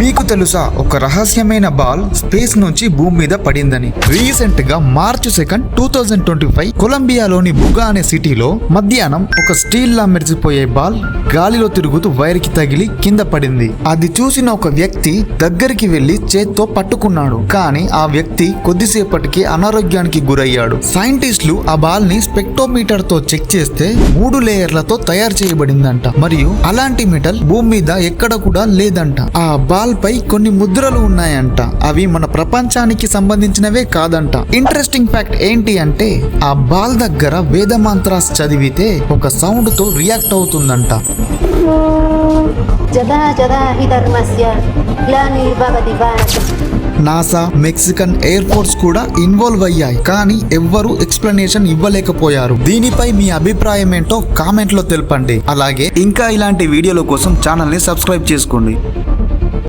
మీకు తెలుసా ఒక రహస్యమైన బాల్ స్పేస్ నుంచి భూమి మీద పడిందని? రీసెంట్ గా మార్చ్ 2, 2025 కొలంబియాలోని బుగా అనే సిటీలో మధ్యాహ్నం ఒక స్టీల్ లా మెరిసిపోయే బాల్ గాలిలో తిరుగుతూ వైర్ కి తగిలి కింద పడింది. అది చూసిన ఒక వ్యక్తి దగ్గరికి వెళ్లి చేత్తో పట్టుకున్నాడు. కానీ ఆ వ్యక్తి కొద్దిసేపటికి అనారోగ్యానికి గురయ్యాడు. సైంటిస్టులు ఆ బాల్ ని స్పెక్ట్రోమీటర్ తో చెక్ చేస్తే 3 లేయర్లతో తయారు చేయబడిందంట. మరియు అలాంటి మెటల్ భూమి మీద ఎక్కడ కూడా లేదంట. ఆ బాల్ పై కొన్ని ముద్రలు ఉన్నాయంట. అవి మన ప్రపంచానికి సంబంధించినవే కాదంట. ఇంట్రెస్టింగ్ ఫ్యాక్ట్ ఏంటి అంటే ఆ బాల్ దగ్గర వేద మంత్రాస్ చదివితే ఒక సౌండ్ తో రియాక్ట్ అవుతుందంట. నాసా, మెక్సికన్ ఎయిర్ ఫోర్స్ కూడా ఇన్వాల్వ్ అయ్యాయి. కానీ ఎవ్వరూ ఎక్స్ప్లెనేషన్ ఇవ్వలేకపోయారు. దీనిపై మీ అభిప్రాయం ఏంటో కామెంట్ లో తెలపండి. అలాగే ఇంకా ఇలాంటి వీడియోల కోసం ఛానల్ ని సబ్స్క్రైబ్ చేసుకోండి.